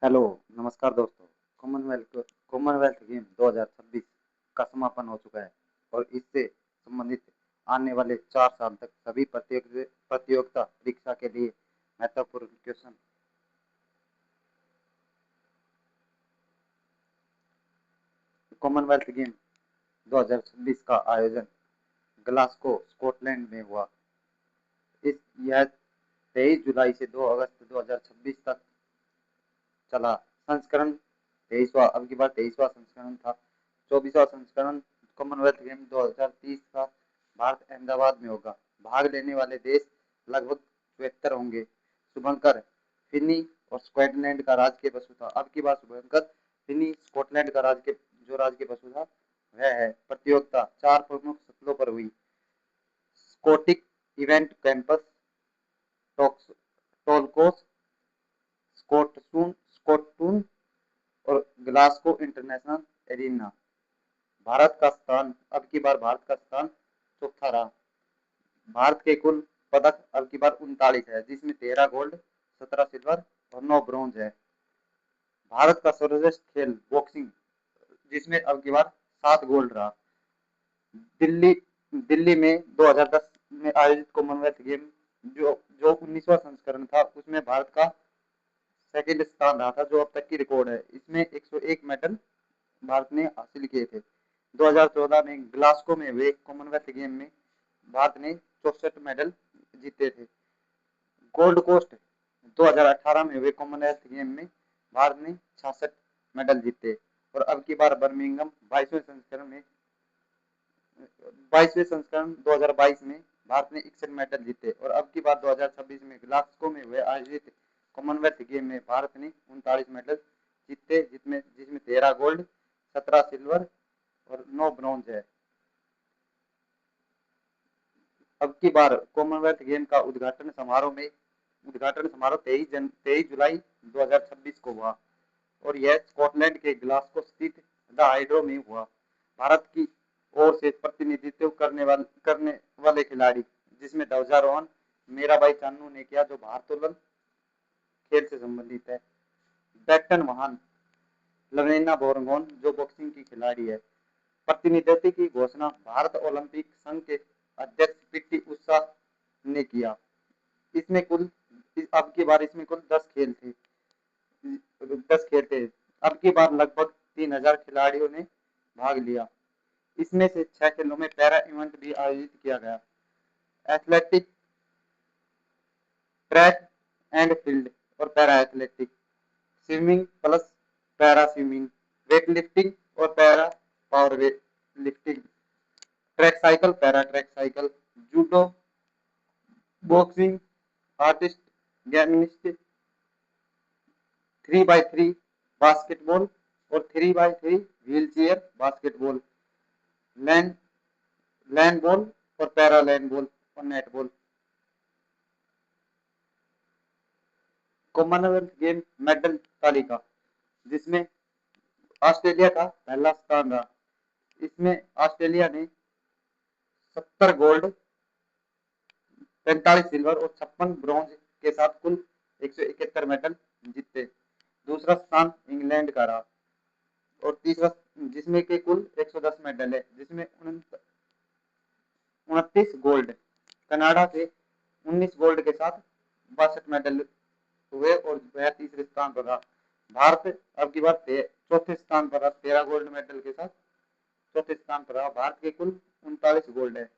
Hello, नमस्कार दोस्तों। Commonwealth game 2026 का समापन हो चुका है और इससे संबंधित आने वाले 4 साल तक सभी प्रतियोगिता परीक्षा के लिए महत्वपूर्ण क्वेश्चन। कॉमनवेल्थ गेम 2026 का आयोजन ग्लासगो स्कॉटलैंड में हुआ। यह 23 जुलाई से 2 अगस्त 2026 तक चला। संस्करण 23वां, अब की बार 23वां संस्करण था। 24वां संस्करण कॉमनवेल्थ गेम 2030 का भारत अहमदाबाद में होगा। भाग लेने वाले देश लगभग 74 होंगे। शुभंकर फिनी और स्कॉटलैंड का राजकीय पशु था। अब की बार शुभंकर फिनी स्कॉटलैंड का राजकीय पशु था वह है। प्रतियोगिता 4 प्रमुख सतलों पर हुई। स्कोटिक इवेंट कैंपस, टोलकोस, स्कोटटून और ग्लासगो इंटरनेशनल एरिना। भारत का स्थान, अब की बार भारत का स्थान चौथा रहा। भारत के कुल पदक अब की बार 39 है, जिसमें 13 गोल्ड, 17 सिल्वर और 9 ब्रॉन्ज है। भारत का सर्वश्रेष्ठ खेल बॉक्सिंग, जिसमें अब की बार 7 गोल्ड रहा। दिल्ली दिल्ली में 2010 में आयोजित कॉमनवेल्थ गेम जो जो 19वां संस्करण था, उसमें भारत का सेकंड स्थान रहा था, जो अब तक की रिकॉर्ड है। इसमें 101 मेडल भारत ने हासिल किए थे। 2014 में ग्लासगो में हुए कॉमनवेल्थ गेम में भारत ने 64 मेडल जीते थे। गोल्ड कोस्ट 2018 में हुए कॉमनवेल्थ गेम में भारत ने 66 मेडल जीते और अब की बार बर्मिंघम 2022 में भारत ने 61 मेडल जीते और अब की बार 2026 में ग्लासगो में हुए आयोजित कॉमनवेल्थ गेम में भारत ने 39 मेडल जीते, जिसमें 13 गोल्ड, 17 सिल्वर और 9 ब्रॉन्ज है। अब की बार कॉमनवेल्थ गेम का उद्घाटन समारोह 23 जुलाई 2026 को हुआ और यह स्कॉटलैंड के ग्लासगो स्थित द हाइड्रो में हुआ। भारत की ओर से प्रतिनिधित्व करने वाले खिलाड़ी, जिसमें ध्वजारोहण मीराबाई चानू ने किया, जो भारोत्तोलन खेल से संबंधित है। बैटन महान लवेना बोरगोन, जो बॉक्सिंग की खिलाड़ी है। प्रतिनिधित्व की घोषणा भारत ओलंपिक संघ के अध्यक्ष पीटी उषा ने किया। इसमें कुल अब की बार इसमें कुल 10 खेल थे। अब की बार लगभग 3000 खिलाड़ियों ने भाग लिया। इसमें से 6 खेलों में पैरा इवेंट भी आयोजित किया गया। एथलेटिक, ट्रैक एंड फील्ड और para athletic, swimming plus para swimming, weightlifting और para power weightlifting, track cycle, para track cycle, judo, boxing, artist, gymnastic, 3x3 basketball और 3x3 wheelchair basketball, lawn lawn ball और para lawn ball और netball. Commonwealth game medal तालिका, जिसमें Australia का पहला स्थान रहा। इसमें ऑस्ट्रेलिया ने 70 गोल्ड, 45 सिल्वर और 56 ब्रॉन्ज के साथ कुल 171 मेडल जीते। दूसरा स्थान इंग्लैंड का रहा और तीसरा, जिसमें के कुल 110 मेडल है, जिसमें 29 गोल्ड। कनाडा से 19 गोल्ड के साथ 62 मेडल हुए और वह तीसरे स्थान पर रहा। भारत अब की बार चौथे स्थान पर रहा, 13 गोल्ड मेडल के साथ चौथे स्थान पर रहा। भारत के कुल 39 गोल्ड है।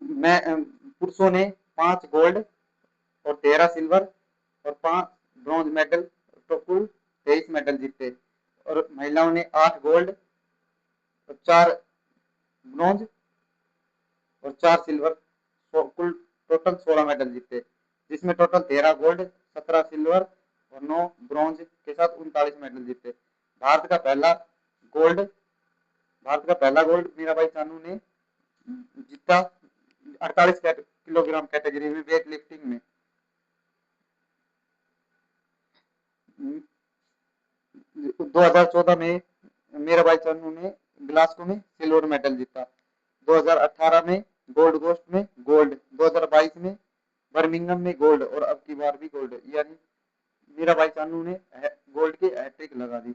मैं पुरुषों ने 5 गोल्ड और 13 सिल्वर और 5 ब्रॉन्ज मेडल, तो कुल 23 मेडल जीते और महिलाओं ने 8 गोल्ड और 4 ब्रॉन्ज और 4 सिल्वर, तो कुल टोटल 16 मेडल जीते, जिसमें टोटल 13 गोल्ड, 17 सिल्वर और 9 ब्रॉन्ज के साथ 39 मेडल जीते। भारत का पहला गोल्ड भारत का पहला गोल्ड मीराबाई चानू ने जीता 48 किलोग्राम कैटेगरी में वेट लिफ्टिंग में। 2014 में मीराबाई चानू ने ग्लासगो में सिल्वर मेडल जीता। 2018 में गोल्ड कोस्ट में गोल्ड, 2022 में बर्मिंगम में गोल्ड और अब की बार भी गोल्ड, यानी मीराबाई चानू ने गोल्ड की हैट्रिक लगा दी।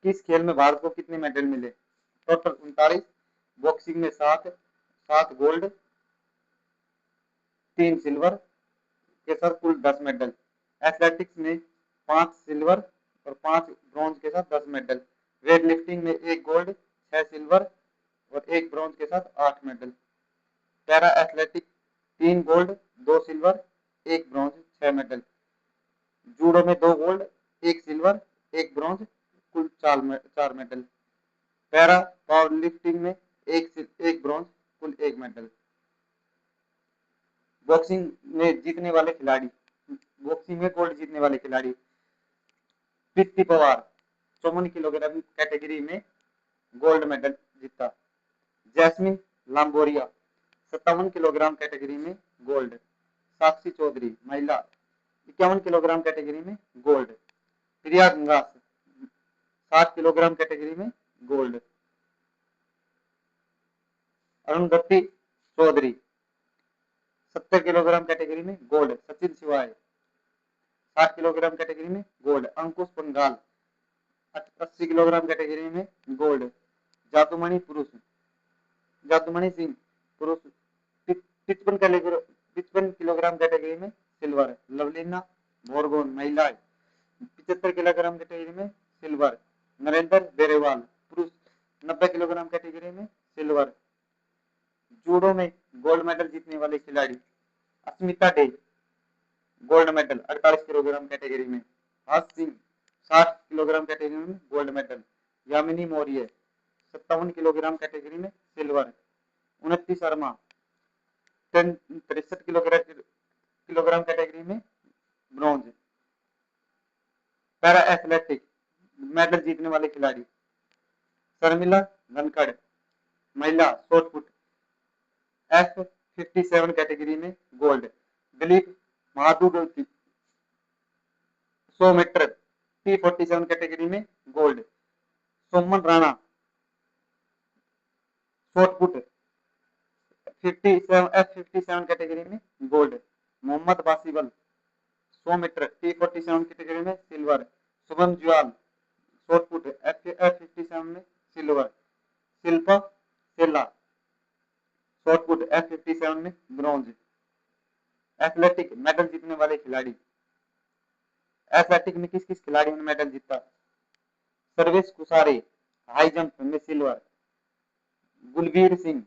किस खेल में भारत को कितने मेडल मिले? टोटल 39। बॉक्सिंग में 7, 7 गोल्ड, 3 सिल्वर के साथ कुल 10 मेडल। एथलेटिक्स में 5 सिल्वर और 5 ब्रॉन्ज के साथ 10 मेडल। वेट लिफ्टिंग में 1 गोल्ड, 6 सिल्वर और 1 ब्रॉन्ज के साथ 8 medal. Para athletic 3 gold, 2 silver, 1 bronze, 6 medal. Judo में 2 गोल्ड, 1 सिल्वर, 1 ब्रॉन्ज, कुल 4 मेडल। पैरा पावर लिफ्टिंग में 1 ब्रॉन्ज, कुल 1 मेडल। बॉक्सिंग में जीतने वाले खिलाड़ी, बॉक्सिंग में गोल्ड जीतने वाले खिलाड़ी प्रीति पवार 54 किलोग्राम कैटेगरी में गोल्ड मेडल जीता। जैस्मिन लांबोरिया 57 किलोग्राम कैटेगरी में गोल्ड। साक्षी चौधरी महिला 51 किलोग्राम कैटेगरी में gold. Priya Gangas 60 kilogram category में gold. Arundhati Chaudhary 70 kilogram category में गोल्ड। सचिन शिवाय 60 किलोग्राम कैटेगरी में गोल्ड। अंकुश पंगाल 80 किलोग्राम कैटेगरी में गोल्ड। जादूमणि पुरुष, जादूमणि सिंह पुरुष 55 किलोग्राम कैटेगरी में सिल्वर। लवलीना बोरगोन महिलाएं 75 किलोग्राम कैटेगरी में सिल्वर। नरेंद्र बेरेवाल पुरुष 90 किलोग्राम कैटेगरी में सिल्वर। जूडो में गोल्ड मेडल जीतने वाले खिलाड़ी Asmita Dey gold medal 48 kilogram category में। हर्ष सिंह 60 किलोग्राम कैटेगरी में gold medal. Yamini Maurya 57 kilogram category में silver. Unnati Sharma 63 kilogram category में ब्रॉन्ज। पैरा एथलेटिक मेडल जीतने वाले खिलाड़ी शर्मिला धनखड़ महिला शॉटपुट F57 कैटेगरी में gold. Dilip Mahadugti 100 metre T47 category में gold. Soman Rana shot put F57 category में gold. Mohammad Basibal 100 metre T47 category में silver. Shubham Jual shot put F57 में सिल्वर। शिल्पा शेला शॉटपुट F57 में ब्रॉन्ज। एथलेटिक मेडल जीतने वाले खिलाड़ी एथलेटिक में किस किस खिलाड़ी ने मेडल जीता? सर्वेश कुसारे हाई जंप में silver. Gulbir Singh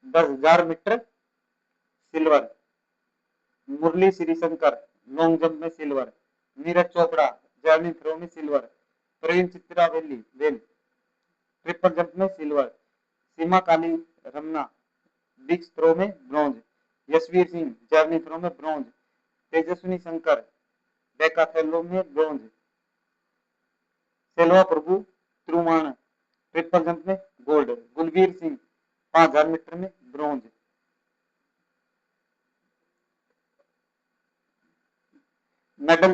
10,000 metre silver. Murali Sreeshankar long jump में silver. Neeraj Chopra javelin throw में silver. Praveen Chithravel triple jump में सिल्वर। सीमा काली रमना डिस्क थ्रो में bronze. Yashvir Singh javelin throw में ब्रॉन्ज। तेजस्विनी शंकर डेकाथलॉन में ब्रॉन्ज। सेल्वा प्रभु त्रुमान ट्रिपल जंप में गोल्ड। गुलबीर सिंह 5,000 मीटर में ब्रॉन्ज। मेडल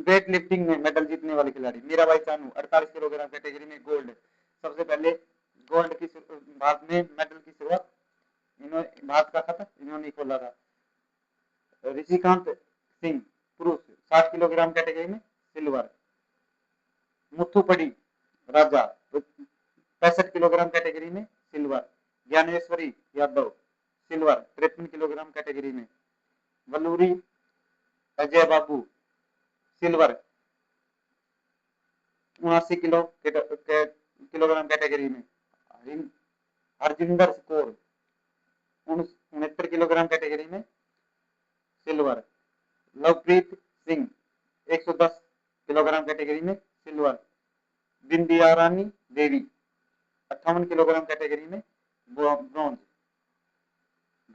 वेट लिफ्टिंग में मेडल जीतने वाले खिलाड़ी मीराबाई चानू 48 किलोग्राम कैटेगरी में गोल्ड। सबसे पहले गोल्ड की भारत में मेडल की शुरुआत इन्होंने भारत का था, इन्होंने खोला था। ऋषिकांत सिंह पुरुष 60 किलोग्राम कैटेगरी में सिल्वर। मुथुपड़ी राजा 65 किलोग्राम कैटेगरी में silver. Dnyaneshwari Yadav silver 53 kilogram category में। वल्लूरी अजय बाबू सिल्वर 79 किलोग्राम कैटेगरी में। हरजिंदर कौर 69 किलोग्राम कैटेगरी में silver. Lovepreet Singh 110 kilogram category में सिल्वर। बिंदिया रानी देवी 58 किलोग्राम कैटेगरी में ब्रॉन्ज।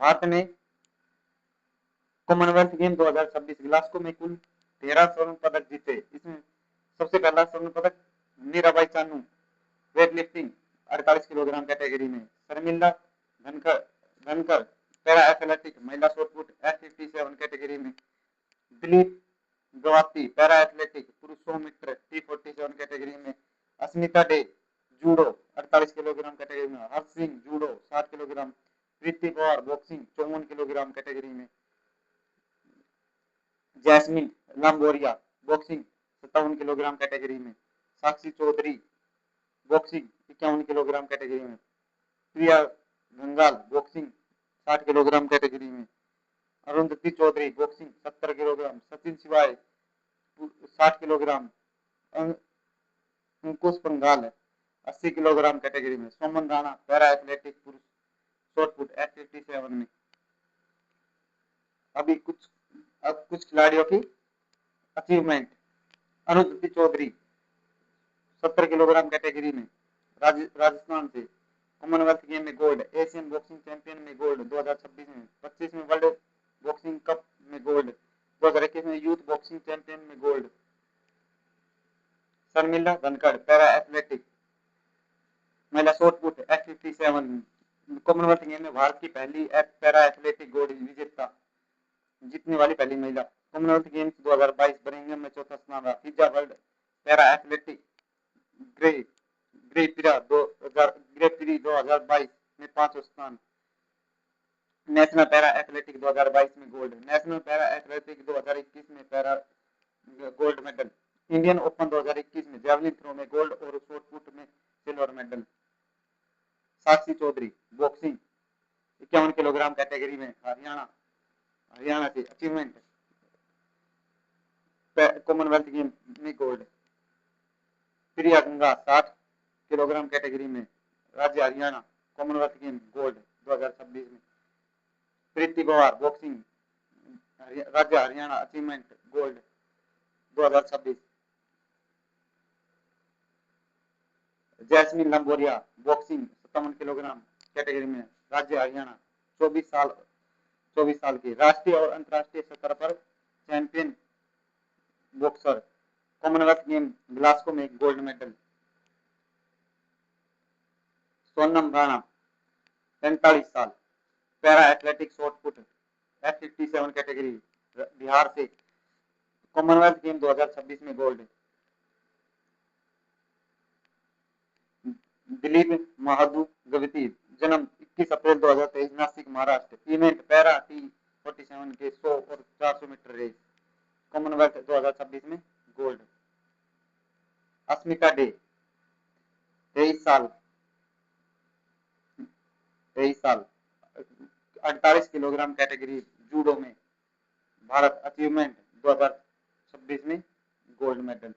भारत ने कॉमनवेल्थ गेम 2026 ग्लासगो में कुल 13 स्वर्ण पदक जीते। इसमें सबसे पहला स्वर्ण पदक Mirabai Chanu weight lifting 48 kilogram category में। शर्मिला धनखड़ पैरा एथलेटिक महिला शॉटपुट F57 कैटेगरी में। दिलीप गवाती पैरा एथलेटिक पुरुष 100 मीटर T47 कैटेगरी में। Asmita Dey judo 48 kilogram category में। Harsh Singh judo 60 kilogram. Preeti Pawar boxing 54 kilogram category में। Jaismine Lamboria boxing 57 kilogram category में। Sakshi Chaudhary boxing 51 kilogram category में। Priya Gangal boxing 60 kilogram category में। Arundhati Chaudhary boxing 70 kilogram. सचिन शिवाय 60 किलोग्राम। अंकुश पंगाल 80 किलोग्राम कैटेगरी में। सोमन राणा पैरा एथलेटिक पुरुष शॉर्ट पुट F57 में। अब कुछ खिलाड़ियों की achievement. Arundhati Chaudhary 70 kilogram category में राजस्थान से कॉमनवेल्थ गेम में गोल्ड। एशियन बॉक्सिंग चैंपियन में गोल्ड 2026 में। 25 में वर्ल्ड बॉक्सिंग कप में गोल्ड। 2021 में यूथ बॉक्सिंग चैंपियन में gold. Sharmila Dhankhar para athletic महिला shot put F57 commonwealth game में भारत की पहली पैरा एथलेटिक गोल्ड विजेता जीतने वाली पहली महिला। कॉमनवेल्थ गेम्स 2022 बर्मिंघम में चौथा स्थान रहा। Pizza world para athletic grey pre 2022 में पांचवा स्थान। नेशनल पैरा एथलेटिक 2022 में गोल्ड। नेशनल पैरा एथलेटिक 2021 में para gold medal. Indian open 2021 में जैवलिन थ्रो में गोल्ड और शॉट पुट में सिल्वर मेडल। साक्षी चौधरी बॉक्सिंग 51 किलोग्राम कैटेगरी में हरियाणा से अचीवमेंट कॉमनवेल्थ गेम में गोल्ड। प्रिया गंगा 60 किलोग्राम कैटेगरी में राज्य हरियाणा कॉमनवेल्थ गेम गोल्ड 2026 में। प्रीति पवार बॉक्सिंग राज्य Haryana achievement gold 2026। Jaismine Lamboria boxing 57 kilogram category में राज्य हरियाणा 24 साल की राष्ट्रीय और अंतर्राष्ट्रीय स्तर पर champion boxer Commonwealth game Glasgow में गोल्ड मेडल। सोनम राणा 45 साल para athletic short put F57 category Bihar से कॉमनवेल्थ गेम 2026 में गोल्ड। दिलीप महादू गवती जन्म 21 अप्रैल 2023 Nashik Maharashtra. Event para T47 के 100 और 400 मीटर रेस कॉमनवेल्थ 2026 में गोल्ड। अस्मिता डे 23 साल 48 किलोग्राम कैटेगरी जूडो में भारत अचीवमेंट 2026 में गोल्ड मेडल।